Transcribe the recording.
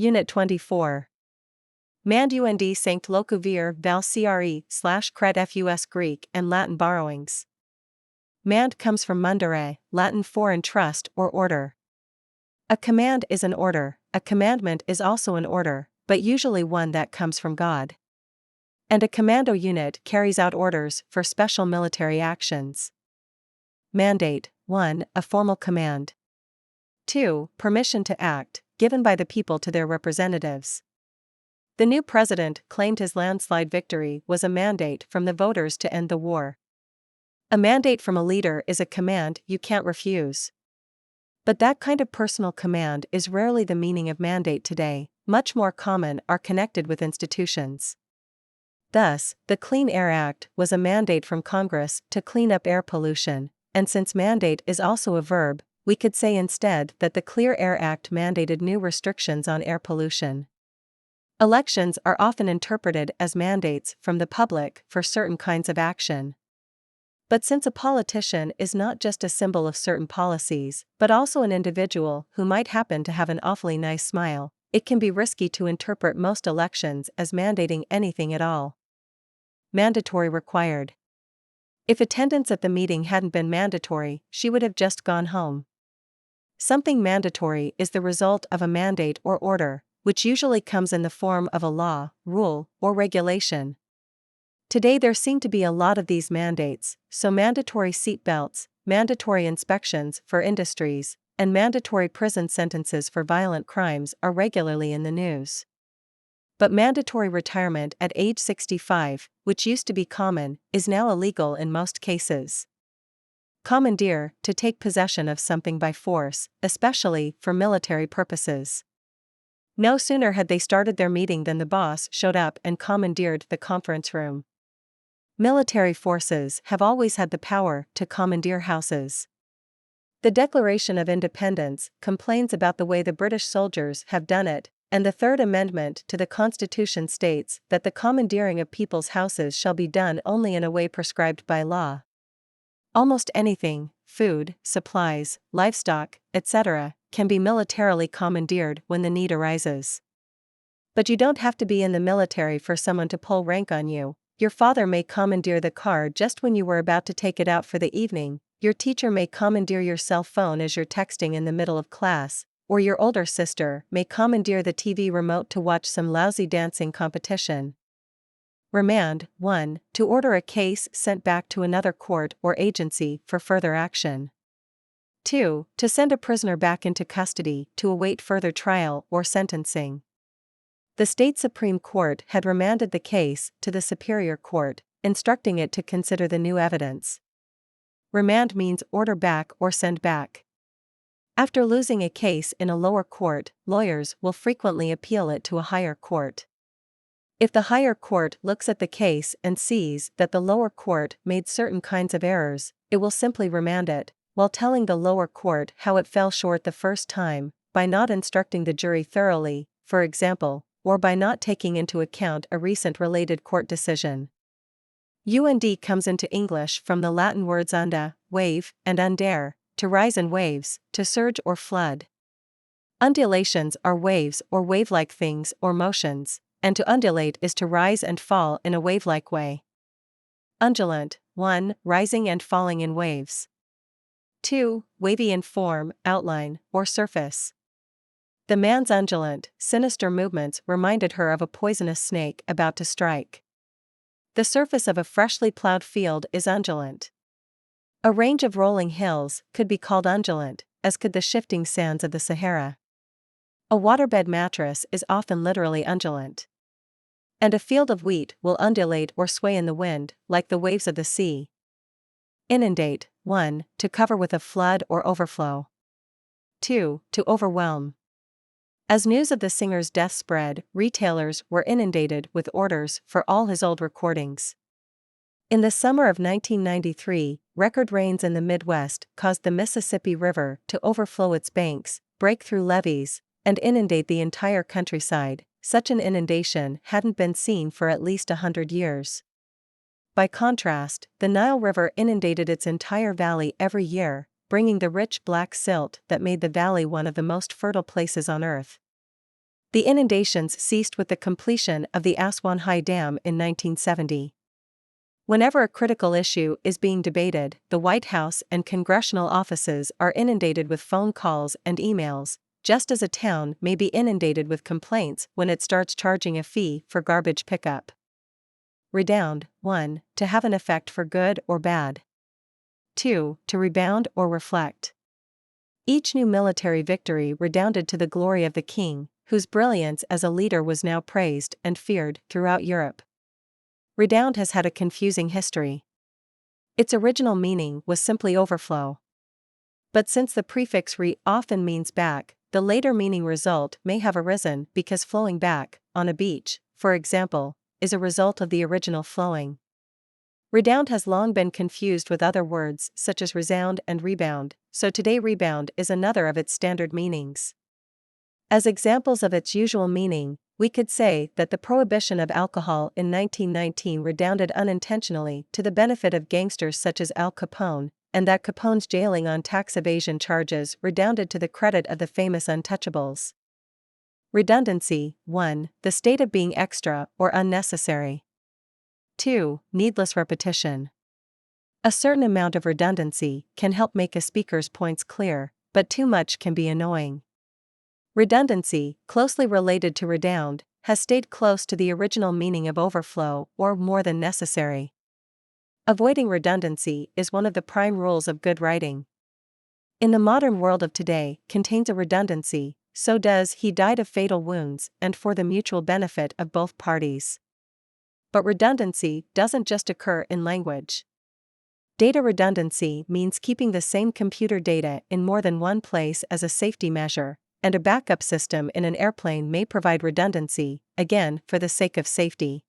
Unit 24. Mand und sanct locuvir val cre/cred fus Greek and Latin borrowings. Mand comes from mundere, Latin for entrust or order. A command is an order, a commandment is also an order, but usually one that comes from God. And a commando unit carries out orders for special military actions. Mandate: 1. A formal command. 2. Permission to act, given by the people to their representatives. The new president claimed his landslide victory was a mandate from the voters to end the war. A mandate from a leader is a command you can't refuse. But that kind of personal command is rarely the meaning of mandate today. Much more common are connected with institutions. Thus, the Clean Air Act was a mandate from Congress to clean up air pollution, and since mandate is also a verb, we could say instead that the Clear Air Act mandated new restrictions on air pollution. Elections are often interpreted as mandates from the public for certain kinds of action. But since a politician is not just a symbol of certain policies, but also an individual who might happen to have an awfully nice smile, it can be risky to interpret most elections as mandating anything at all. Mandatory required. If attendance at the meeting hadn't been mandatory, she would have just gone home. Something mandatory is the result of a mandate or order, which usually comes in the form of a law, rule, or regulation. Today there seem to be a lot of these mandates, so mandatory seat belts, mandatory inspections for industries, and mandatory prison sentences for violent crimes are regularly in the news. But mandatory retirement at age 65, which used to be common, is now illegal in most cases. Commandeer, to take possession of something by force, especially for military purposes. No sooner had they started their meeting than the boss showed up and commandeered the conference room. Military forces have always had the power to commandeer houses. The Declaration of Independence complains about the way the British soldiers have done it, and the Third Amendment to the Constitution states that the commandeering of people's houses shall be done only in a way prescribed by law. Almost anything, food, supplies, livestock, etc., can be militarily commandeered when the need arises. But you don't have to be in the military for someone to pull rank on you. Your father may commandeer the car just when you were about to take it out for the evening, your teacher may commandeer your cell phone as you're texting in the middle of class, or your older sister may commandeer the TV remote to watch some lousy dancing competition. Remand: 1. To order a case sent back to another court or agency for further action. 2. To send a prisoner back into custody to await further trial or sentencing. The state Supreme Court had remanded the case to the Superior Court, instructing it to consider the new evidence. Remand means order back or send back. After losing a case in a lower court, lawyers will frequently appeal it to a higher court. If the higher court looks at the case and sees that the lower court made certain kinds of errors, it will simply remand it, while telling the lower court how it fell short the first time, by not instructing the jury thoroughly, for example, or by not taking into account a recent related court decision. Und comes into English from the Latin words unda, wave, and undere, to rise in waves, to surge or flood. Undulations are waves or wave-like things or motions, and to undulate is to rise and fall in a wave-like way. Undulant: 1. Rising and falling in waves. 2. Wavy in form, outline, or surface. The man's undulant, sinister movements reminded her of a poisonous snake about to strike. The surface of a freshly plowed field is undulant. A range of rolling hills could be called undulant, as could the shifting sands of the Sahara. A waterbed mattress is often literally undulant. And a field of wheat will undulate or sway in the wind, like the waves of the sea. Inundate: 1. To cover with a flood or overflow. 2. To overwhelm. As news of the singer's death spread, retailers were inundated with orders for all his old recordings. In the summer of 1993, record rains in the Midwest caused the Mississippi River to overflow its banks, break through levees, and inundate the entire countryside. Such an inundation hadn't been seen for at least 100 years. By contrast, the Nile River inundated its entire valley every year, bringing the rich black silt that made the valley one of the most fertile places on Earth. The inundations ceased with the completion of the Aswan High Dam in 1970. Whenever a critical issue is being debated, the White House and congressional offices are inundated with phone calls and emails, just as a town may be inundated with complaints when it starts charging a fee for garbage pickup. Redound: 1. To have an effect for good or bad. 2. To rebound or reflect. Each new military victory redounded to the glory of the king, whose brilliance as a leader was now praised and feared throughout Europe. Redound has had a confusing history. Its original meaning was simply overflow. But since the prefix re often means back, the later meaning result may have arisen because flowing back, on a beach, for example, is a result of the original flowing. Redound has long been confused with other words such as resound and rebound, so today rebound is another of its standard meanings. As examples of its usual meaning, we could say that the prohibition of alcohol in 1919 redounded unintentionally to the benefit of gangsters such as Al Capone, and that Capone's jailing on tax evasion charges redounded to the credit of the famous Untouchables. Redundancy: 1. The state of being extra or unnecessary. 2. Needless repetition. A certain amount of redundancy can help make a speaker's points clear, but too much can be annoying. Redundancy, closely related to redound, has stayed close to the original meaning of overflow or more than necessary. Avoiding redundancy is one of the prime rules of good writing. In the modern world of today, contains a redundancy, so does he died of fatal wounds and for the mutual benefit of both parties. But redundancy doesn't just occur in language. Data redundancy means keeping the same computer data in more than one place as a safety measure, and a backup system in an airplane may provide redundancy, again for the sake of safety.